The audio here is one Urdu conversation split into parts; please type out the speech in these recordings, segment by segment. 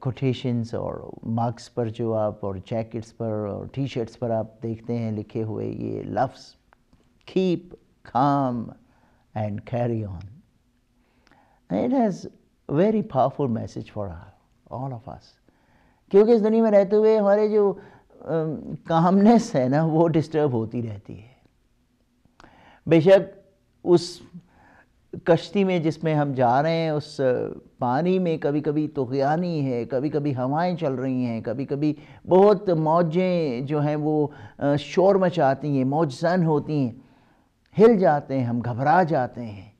کوٹیشنز اور مارکس پر جو آپ اور جیکٹس پر اور ٹی شرٹس پر آپ دیکھتے ہیں لکھے ہوئے یہ لفظ keep calm and carry on. It has very powerful message for all of us. کیونکہ اس دنیا میں رہتے ہوئے ہمارے جو کامنیس ہے نا وہ ڈسٹرب ہوتی رہتی ہے. بے شک اس کشتی میں جس میں ہم جا رہے ہیں اس پانی میں کبھی کبھی طغیانی ہے, کبھی کبھی ہوائیں چل رہی ہیں, کبھی کبھی بہت موجیں جو ہیں وہ شور مچاتی ہیں, موج زن ہوتی ہیں, ہل جاتے ہیں, ہم گھبرا جاتے ہیں.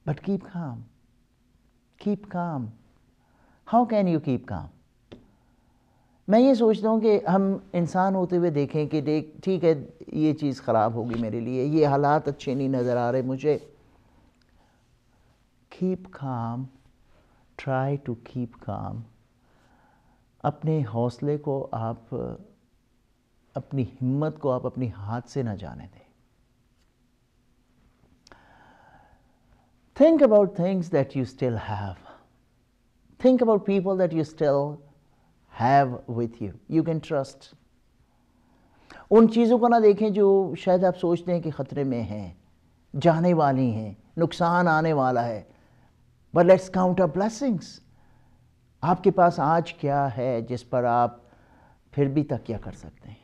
But keep calm, keep calm. How can you keep calm? میں یہ سوچتا ہوں کہ ہم انسان ہوتے ہوئے دیکھیں کہ ٹھیک ہے یہ چیز خراب ہوگی میرے لیے, یہ حالات اچھے نہیں نظر آ رہے مجھے. Keep calm, try to keep calm. اپنے حوصلے کو آپ, اپنی ہمت کو آپ اپنی ہاتھ سے نہ جانے دیں. Think about things that you still have. Think about people that you still have with you. You can trust. ان چیزوں کو نہ دیکھیں جو شاید آپ سوچتے ہیں کہ خطرے میں ہیں, جانے والی ہیں, نقصان آنے والا ہے. But let's count our blessings. آپ کے پاس آج کیا ہے جس پر آپ پھر بھی تکیہ کر سکتے ہیں؟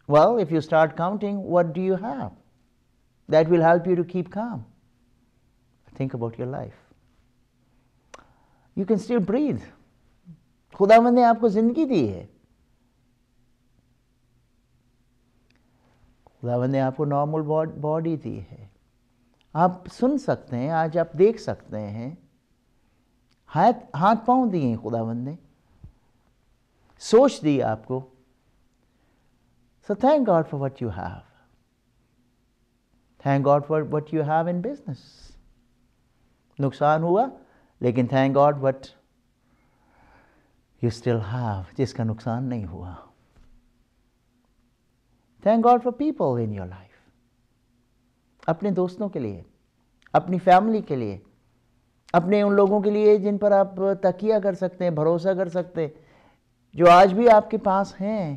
Well, if you start counting, what do you have? That will help you to keep calm. Think about your life. You can still breathe. خداوند نے آپ کو زندگی دی ہے. خداوند نے آپ کو نارمل باڈی دی ہے. آپ سن سکتے ہیں, آج آپ دیکھ سکتے ہیں, ہاتھ پاؤں دیے ہیں خداوند نے, سوچ دی آپ کو. So thank God for what you have. Thank God for what you have in business. نقصان ہوا لیکن thank God what you still have, جس کا نقصان نہیں ہوا. Thank God for people in your life. اپنے دوستوں کے لیے, اپنی فیملی کے لیے, اپنے ان لوگوں کے لیے جن پر آپ تکیہ کر سکتے ہیں, بھروسہ کر سکتے ہیں, جو آج بھی آپ کے پاس ہیں.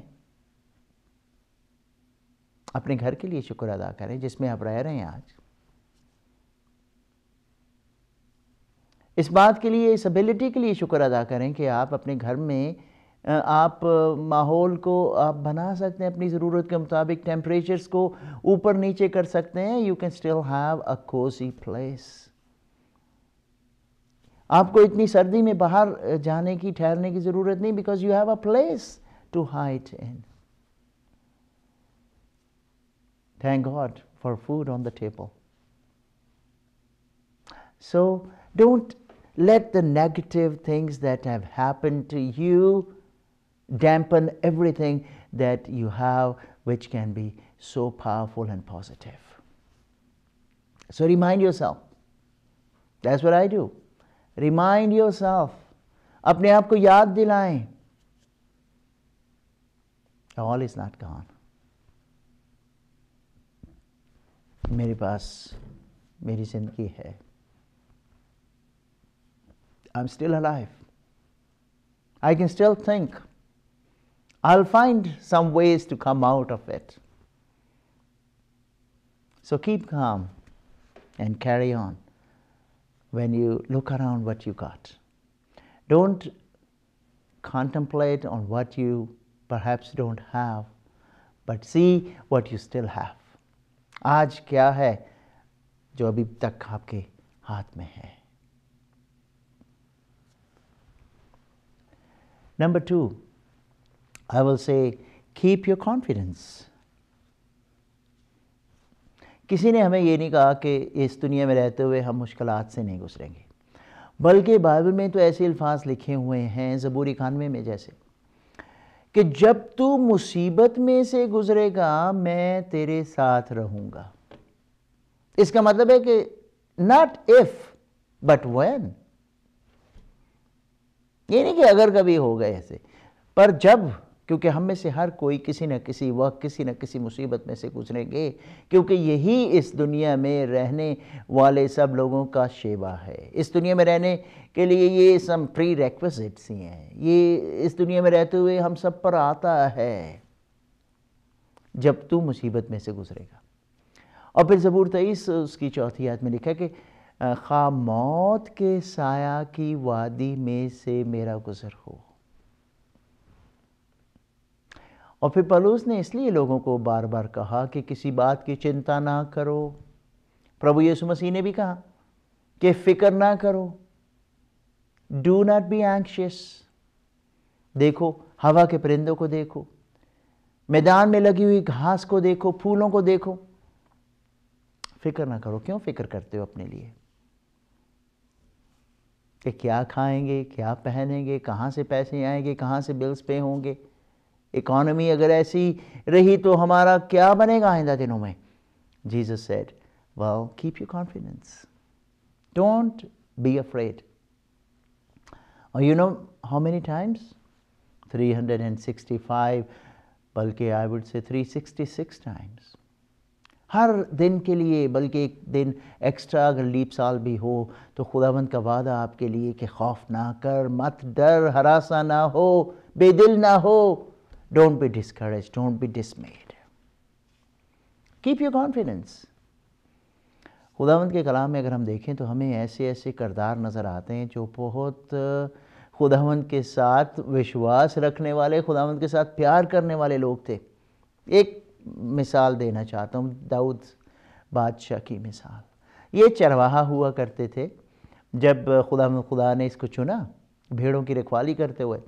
اپنے گھر کے لیے شکر ادا کریں جس میں آپ رہ رہے ہیں آج. اس بات کے لیے, اس ابیلٹی کے لیے شکر ادا کریں کہ آپ اپنے گھر میں آپ ماحول کو آپ بنا سکتے ہیں اپنی ضرورت کے مطابق, ٹیمپریچرز کو اوپر نیچے کر سکتے ہیں. You can still have a cozy place. آپ کو اتنی سردی میں باہر جانے کی, ٹھہرنے کی ضرورت نہیں, because you have a place to hide in. Thank God for food on the table. So don't let the negative things that have happened to you dampen everything that you have, which can be so powerful and positive. So remind yourself. That's what I do. Remind yourself. اپنے آپ کو یاد دلائیں. All is not gone. میرے پاس میری زندگی ہے. I'm still alive. I can still think. I'll find some ways to come out of it. So keep calm and carry on when you look around what you got. Don't contemplate on what you perhaps don't have, but see what you still have. آج کیا ہے جو ابھی تک آپ کے ہاتھ میں ہے. Number 2, I will say, keep your confidence. کسی نے ہمیں یہ نہیں کہا کہ اس دنیا میں رہتے ہوئے ہم مشکلات سے نہیں گزریں گے, بلکہ بائبل میں تو ایسے الفاظ لکھے ہوئے ہیں زبور 91 میں جیسے کہ جب تو مصیبت میں سے گزرے گا میں تیرے ساتھ رہوں گا. اس کا مطلب ہے کہ not if but when. یہ نہیں کہ اگر کبھی ہوگا ایسے, پر جب کیونکہ ہم میں سے ہر کوئی کسی نہ کسی وقت کسی نہ کسی مصیبت میں سے گزریں گے، کیونکہ یہی اس دنیا میں رہنے والے سب لوگوں کا شیوا ہے۔ اس دنیا میں رہنے کے لیے یہ سم پری ریکویزٹس ہی ہیں، یہ اس دنیا میں رہتے ہوئے ہم سب پر آتا ہے جب تو مصیبت میں سے گزرے گا۔ اور پھر زبور 23 اس کی 4 آیت میں لکھا ہے کہ خواہ موت کے سایہ کی وادی میں سے میرا گزر ہو۔ اور پھر پولس نے اس لیے لوگوں کو بار بار کہا کہ کسی بات کی چنتا نہ کرو۔ پربھو یسوع مسیح نے بھی کہا کہ فکر نہ کرو، ڈو ناٹ بی اینکشیس۔ دیکھو ہوا کے پرندوں کو دیکھو، میدان میں لگی ہوئی گھاس کو دیکھو، پھولوں کو دیکھو، فکر نہ کرو۔ کیوں فکر کرتے ہو اپنے لیے کہ کیا کھائیں گے، کیا پہنیں گے، کہاں سے پیسے آئیں گے، کہاں سے بلز پے ہوں گے؟ اکانومی اگر ایسی رہی تو ہمارا کیا بنے گا آئندہ دنوں میں؟ Jesus said, well, keep your confidence. Don't be afraid. Or you know how many times? 365, بلکہ I would say 366 times. ہر دن کے لیے، بلکہ ایک دن ایکسٹرا اگر لیپ سال بھی ہو تو خداوند کا وعدہ آپ کے لیے کہ خوف نہ کر، مت ڈر، ہراساں نہ ہو، بے دل نہ ہو۔ Don't be discouraged, don't be dismayed. Keep your confidence. خداوند کے کلام میں اگر ہم دیکھیں تو ہمیں ایسے ایسے کردار نظر آتے ہیں جو بہت خداوند کے ساتھ وشواس رکھنے والے، خداوند کے ساتھ پیار کرنے والے لوگ تھے۔ ایک مثال دینا چاہتا ہوں، داؤد بادشاہ کی مثال۔ یہ چرواہا ہوا کرتے تھے جب خدا نے اس کو چنا بھیڑوں کی رکھوالی کرتے ہوئے،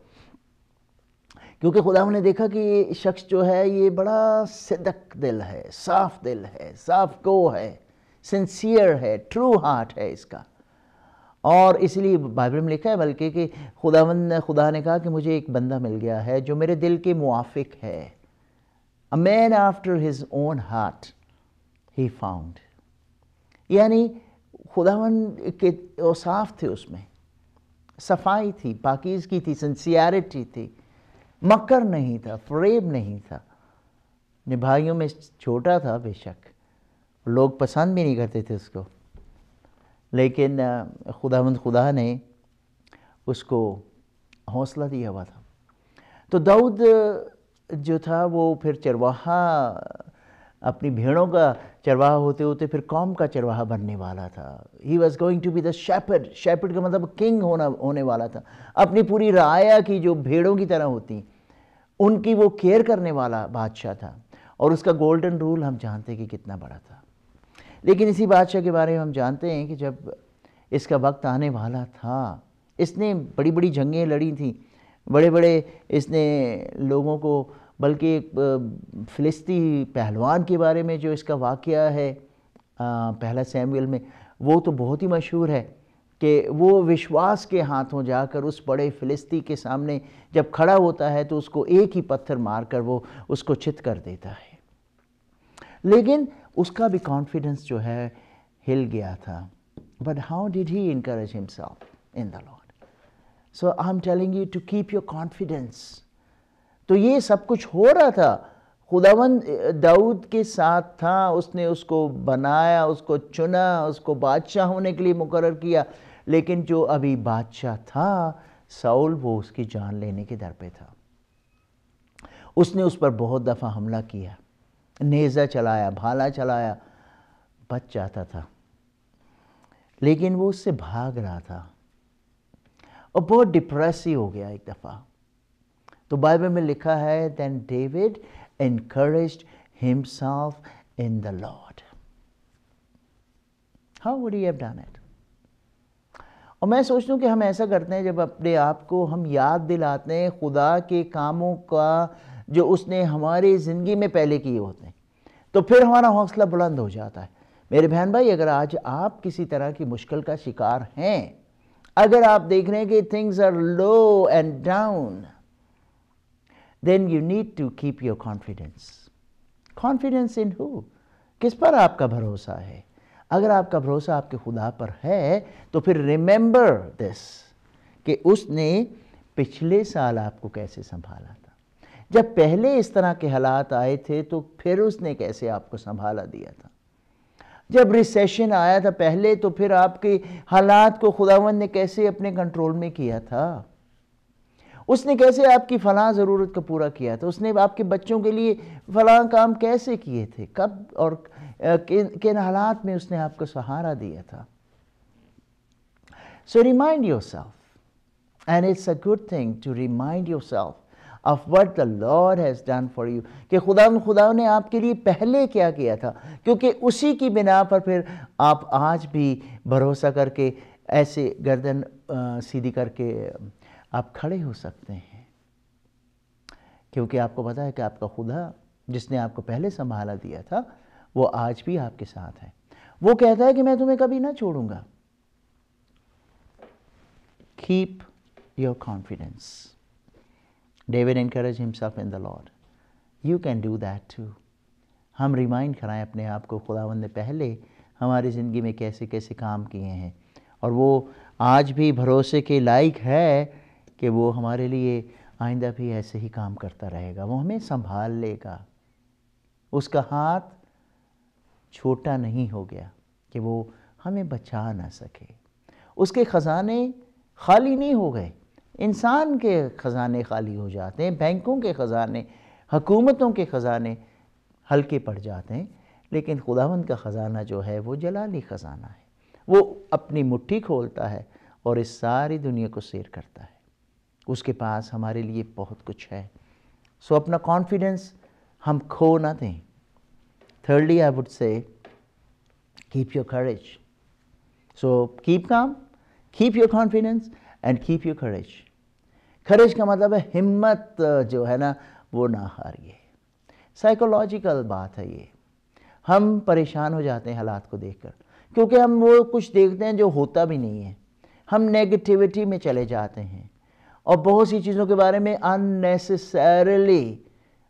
کیونکہ خداوند نے دیکھا کہ یہ شخص جو ہے یہ بڑا صدق دل ہے، صاف دل ہے، صاف گو ہے، سنسیئر ہے، ٹرو ہارٹ ہے اس کا۔ اور اس لیے بائبل میں لکھا ہے بلکہ کہ خدا نے کہا کہ مجھے ایک بندہ مل گیا ہے جو میرے دل کے موافق ہے۔ A man after his own heart he found. یعنی خداوند کے اوصاف تھے، اس میں صفائی تھی، پاکیزگی تھی، سنسیئرٹی تھی، مکر نہیں تھا، فریب نہیں تھا۔ نبھائیوں میں چھوٹا تھا بے شک، لوگ پسند بھی نہیں کرتے تھے اس کو، لیکن خدا نے اس کو حوصلہ دیا ہوا تھا۔ تو داؤد جو تھا وہ پھر چرواہا، اپنی بھیڑوں کا چرواہا ہوتے ہوتے پھر قوم کا چرواہا بننے والا تھا۔ He was going to be the shepherd. shepherd کا مطلب کنگ ہونے والا تھا۔ اپنی پوری رعایا کی جو بھیڑوں کی طرح ہوتی ان کی وہ کیئر کرنے والا بادشاہ تھا، اور اس کا گولڈن رول ہم جانتے ہیں کہ کتنا بڑا تھا۔ لیکن اسی بادشاہ کے بارے میں ہم جانتے ہیں کہ جب اس کا وقت آنے والا تھا، اس نے بڑی بڑی جنگیں لڑی تھیں، بڑے بڑے اس نے لوگوں کو، بلکہ فلسطی پہلوان کے بارے میں جو اس کا واقعہ ہے پہلا سیموئیل میں، وہ تو بہت ہی مشہور ہے کہ وہ وشواس کے ہاتھوں جا کر اس بڑے فلسطی کے سامنے جب کھڑا ہوتا ہے تو اس کو ایک ہی پتھر مار کر وہ اس کو چت کر دیتا ہے۔ لیکن اس کا بھی کانفیڈنس جو ہے ہل گیا تھا۔ But how did he encourage himself in the Lord? So I'm telling you to keep your confidence. تو یہ سب کچھ ہو رہا تھا، خداوند داؤد کے ساتھ تھا، اس نے اس کو بنایا، اس کو چنا، اس کو بادشاہ ہونے کے لیے مقرر کیا، لیکن جو ابھی بادشاہ تھا ساؤل، وہ اس کی جان لینے کے در پہ تھا۔ اس نے اس پر بہت دفعہ حملہ کیا، نیزہ چلایا، بھالا چلایا، بچ جاتا تھا، لیکن وہ اس سے بھاگ رہا تھا اور بہت ڈپریس ہی ہو گیا ایک دفعہ۔ تو بائبل میں لکھا ہے then David encouraged himself in the Lord. How would he have done it? اور میں سوچتا ہوں کہ ہم ایسا کرتے ہیں جب اپنے آپ کو ہم یاد دلاتے ہیں خدا کے کاموں کا جو اس نے ہماری زندگی میں پہلے کیے ہوتے ہیں، تو پھر ہمارا حوصلہ بلند ہو جاتا ہے۔ میرے بہن بھائی، اگر آج آپ کسی طرح کی مشکل کا شکار ہیں، اگر آپ دیکھ رہے ہیں کہ things are low and down, then you need to keep your confidence. Confidence in who? کس پر آپ کا بھروسہ ہے؟ اگر آپ کا بھروسہ آپ کے خدا پر ہے تو پھر remember this کہ اس نے پچھلے سال آپ کو کیسے سنبھالا تھا۔ جب پہلے اس طرح کے حالات آئے تھے تو پھر اس نے کیسے آپ کو سنبھالا دیا تھا؟ جب ریسیشن آیا تھا پہلے تو پھر آپ کے حالات کو خداوند نے کیسے اپنے کنٹرول میں کیا تھا؟ اس نے کیسے آپ کی فلاں ضرورت کو پورا کیا تھا؟ اس نے آپ کے بچوں کے لیے فلاں کام کیسے کیے تھے؟ کب اور کن حالات میں اس نے آپ کو سہارا دیا تھا؟ So remind yourself, and it's a good thing to remind yourself of what the Lord has done for you. کہ خدا نے آپ کے لیے پہلے کیا کیا تھا، کیونکہ اسی کی بنا پر پھر آپ آج بھی بھروسہ کر کے ایسے گردن سیدھی کر کے آپ کھڑے ہو سکتے ہیں، کیونکہ آپ کو پتا ہے کہ آپ کا خدا جس نے آپ کو پہلے سنبھالا دیا تھا وہ آج بھی آپ کے ساتھ ہے۔ وہ کہتا ہے کہ میں تمہیں کبھی نہ چھوڑوں گا۔ Keep your confidence. David encouraged himself in the Lord. You can do that too. ہم ریمائنڈ کرائیں اپنے آپ کو خداوند نے پہلے ہماری زندگی میں کیسے کیسے کام کیے ہیں، اور وہ آج بھی بھروسے کے لائق ہے کہ وہ ہمارے لیے آئندہ بھی ایسے ہی کام کرتا رہے گا۔ وہ ہمیں سنبھال لے گا۔ اس کا ہاتھ چھوٹا نہیں ہو گیا کہ وہ ہمیں بچا نہ سکے۔ اس کے خزانے خالی نہیں ہو گئے۔ انسان کے خزانے خالی ہو جاتے ہیں، بینکوں کے خزانے، حکومتوں کے خزانے ہلکے پڑ جاتے ہیں، لیکن خداوند کا خزانہ جو ہے وہ جلالی خزانہ ہے۔ وہ اپنی مٹھی کھولتا ہے اور اس ساری دنیا کو سیر کرتا ہے۔ اس کے پاس ہمارے لیے بہت کچھ ہے۔ سو اپنا کانفیڈنس ہم کھو نہ دیں۔ Thirdly, I would say, keep your courage. So keep calm, keep your confidence and keep your courage. Courage کا مطلب ہے ہمت جو ہے نا وہ نہ ہاریے۔ سائیکولوجیکل بات ہے یہ۔ ہم پریشان ہو جاتے ہیں حالات کو دیکھ کر، کیونکہ ہم وہ کچھ دیکھتے ہیں جو ہوتا بھی نہیں ہے۔ ہم نیگیٹیوٹی میں چلے جاتے ہیں اور بہت سی چیزوں کے بارے میں unnecessarily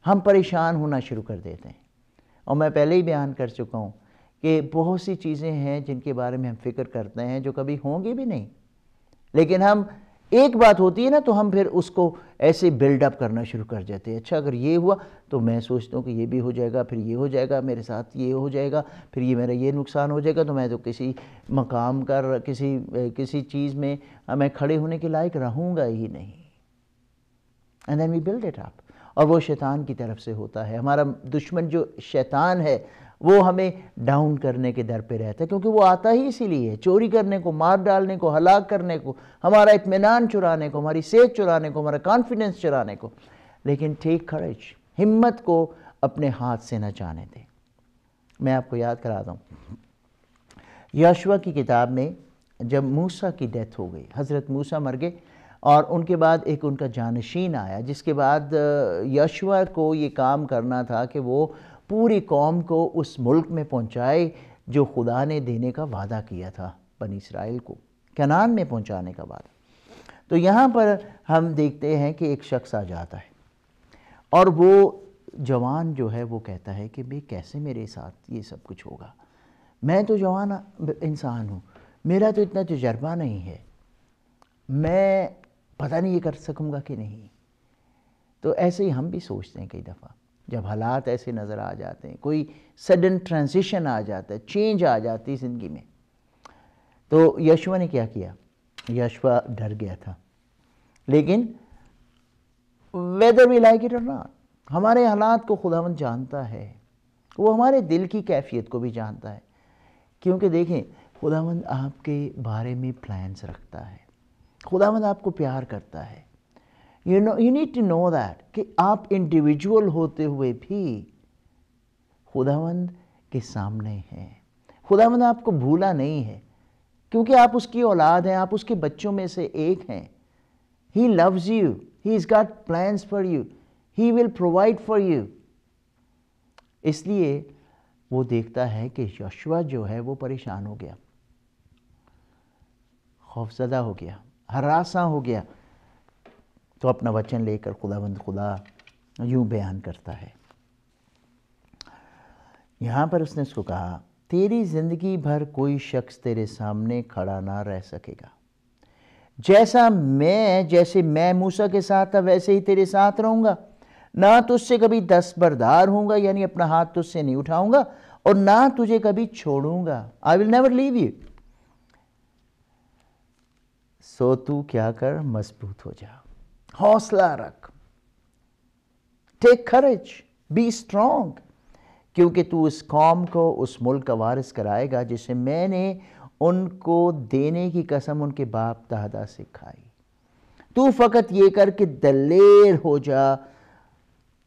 ہم پریشان ہونا شروع کر دیتے ہیں۔ اور میں پہلے ہی بیان کر چکا ہوں کہ بہت سی چیزیں ہیں جن کے بارے میں ہم فکر کرتے ہیں جو کبھی ہوں گی بھی نہیں، لیکن ہم ایک بات ہوتی ہے نا تو ہم پھر اس کو ایسے بلڈ اپ کرنا شروع کر جاتے ہیں۔ اچھا اگر یہ ہوا تو میں سوچتا ہوں کہ یہ بھی ہو جائے گا، پھر یہ ہو جائے گا، میرے ساتھ یہ ہو جائے گا، پھر یہ میرا یہ نقصان ہو جائے گا، تو میں تو کسی مقام کر کسی چیز میں میں کھڑے ہونے کے لائق رہوں گا ہی نہیں۔ And then we build it up. اور وہ شیطان کی طرف سے ہوتا ہے۔ ہمارا دشمن جو شیطان ہے وہ ہمیں ڈاؤن کرنے کے در پہ رہتا ہے، کیونکہ وہ آتا ہی اسی لیے، چوری کرنے کو، مار ڈالنے کو، ہلاک کرنے کو، ہمارا اطمینان چرانے کو، ہماری صحت چرانے کو، ہمارا کانفیڈنس چرانے کو۔ لیکن ٹیک کریج، ہمت کو اپنے ہاتھ سے نہ جانے دیں۔ میں آپ کو یاد کراتا ہوں، یشوع کی کتاب میں جب موسیٰ کی ڈیتھ ہو گئی، حضرت موسیٰ مر گئے اور ان کے بعد ایک ان کا جانشین آیا، جس کے بعد یشوع کو یہ کام کرنا تھا کہ وہ پوری قوم کو اس ملک میں پہنچائے جو خدا نے دینے کا وعدہ کیا تھا بنی اسرائیل کو، کنعان میں پہنچانے کا وعدہ۔ تو یہاں پر ہم دیکھتے ہیں کہ ایک شخص آ جاتا ہے اور وہ جوان جو ہے وہ کہتا ہے کہ بھئی کیسے میرے ساتھ یہ سب کچھ ہوگا، میں تو جوان انسان ہوں، میرا تو اتنا تجربہ نہیں ہے، میں پتہ نہیں یہ کر سکوں گا کہ نہیں۔ تو ایسے ہی ہم بھی سوچتے ہیں کئی دفعہ، جب حالات ایسے نظر آ جاتے ہیں، کوئی سڈن ٹرانزیشن آ جاتا ہے، چینج آ جاتی ہے زندگی میں۔ تو یشوع نے کیا کیا؟ یشوع ڈر گیا تھا، لیکن whether we like it or not، ہمارے حالات کو خداوند جانتا ہے، وہ ہمارے دل کی کیفیت کو بھی جانتا ہے، کیونکہ دیکھیں خداوند آپ کے بارے میں پلانز رکھتا ہے، خداوند آپ کو پیار کرتا ہے۔ You need to know that کہ آپ انڈیویجول ہوتے ہوئے بھی خداوند کے سامنے ہیں۔ خداوند آپ کو بھولا نہیں ہے، کیونکہ آپ اس کی اولاد ہیں، آپ اس کے بچوں میں سے ایک ہیں۔ He loves you. He's got plans for you. He will provide for you. اس لیے وہ دیکھتا ہے کہ یشوع جو ہے وہ پریشان ہو گیا، خوفزدہ ہو گیا، ہراساں ہو گیا، تو اپنا وچن لے کر خدا یوں بیان کرتا ہے۔ یہاں پر اس نے اس کو کہا، تیری زندگی بھر کوئی شخص تیرے سامنے کھڑا نہ رہ سکے گا، جیسے میں موسیٰ کے ساتھ تھا ویسے ہی تیرے ساتھ رہوں گا، نہ تجھ سے کبھی دستبردار ہوں گا، یعنی اپنا ہاتھ تجھ سے نہیں اٹھاؤں گا، اور نہ تجھے کبھی چھوڑوں گا. I will never leave you. سو تو کیا کر، مضبوط ہو جا، حوصلہ رکھ. Take courage, be strong. کیونکہ تو اس قوم کو اس ملک کا وارث کرائے گا جسے میں نے ان کو دینے کی قسم ان کے باپ دادا سے کھائی. تو فقط یہ کر کہ دلیر ہو جا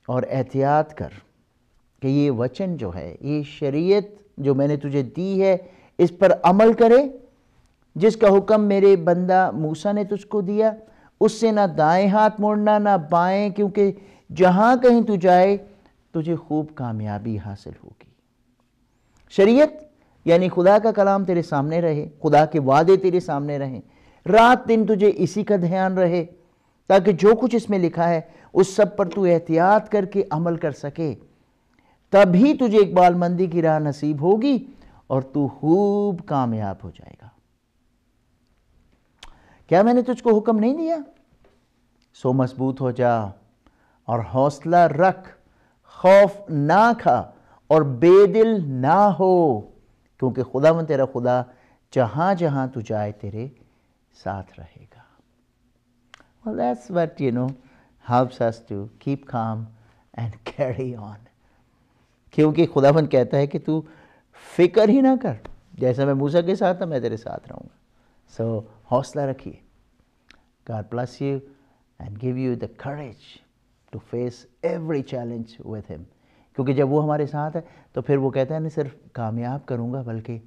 اور احتیاط کر کہ یہ وچن جو ہے، یہ شریعت جو میں نے تجھے دی ہے، اس پر عمل کرے، جس کا حکم میرے بندہ موسیٰ نے تجھ کو دیا. اس سے نہ دائیں ہاتھ موڑنا نہ بائیں، کیونکہ جہاں کہیں تو جائے تجھے خوب کامیابی حاصل ہوگی. شریعت یعنی خدا کا کلام تیرے سامنے رہے، خدا کے وعدے تیرے سامنے رہیں، رات دن تجھے اسی کا دھیان رہے، تاکہ جو کچھ اس میں لکھا ہے اس سب پر تو احتیاط کر کے عمل کر سکے. تبھی تجھے اقبال مندی کی راہ نصیب ہوگی اور تو خوب کامیاب ہو جائے گا. کیا میں نے تجھ کو حکم نہیں دیا؟ سو مضبوط ہو جا اور حوصلہ رکھ، خوف نہ کھا اور بے دل نہ ہو، کیونکہ خداوند تیرا خدا جہاں جہاں تو جائے تیرے ساتھ رہے گا. Well, that's what, helps us to keep calm and carry on. کیونکہ خداوند کہتا ہے کہ تو فکر ہی نہ کر، جیسا میں موسیٰ کے ساتھ تھا میں تیرے ساتھ رہوں گا. So حوصلہ رکھیے. God bless you and give you the courage to face every challenge with him. کیونکہ جب وہ ہمارے ساتھ ہے تو پھر وہ کہتا ہے نہیں صرف کامیاب کروں گا بلکہ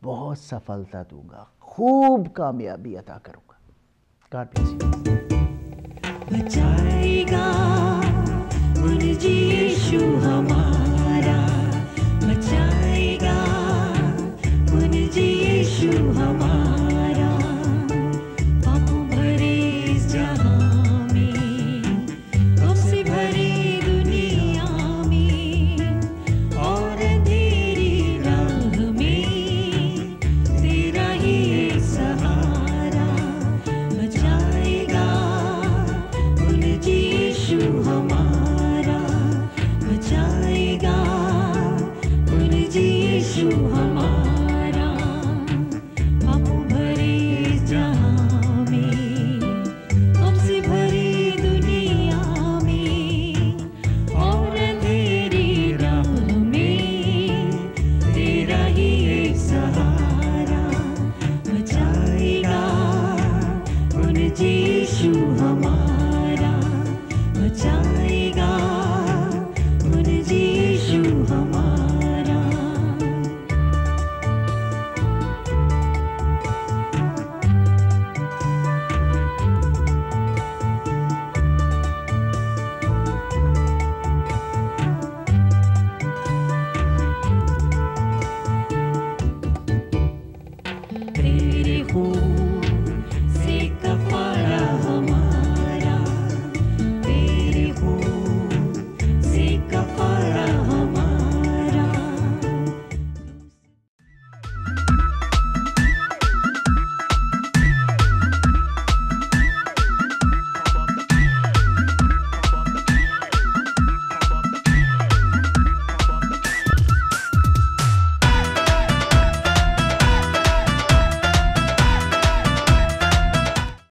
بہت سفلتا دوں گا، خوب کامیابی عطا کروں گا. God bless you. بچائے گا منجی یشو ہمارا، بچائے گا منجی یشو ہمارا. پاپ بھرے اس جہاں میں، غم سے بھری دنیا میں، اور اندھیری راہ میں تیرا ہی سہارا. بچائے گا منجی یشو ہمارا، بچائے گا منجی یشو ہمارا.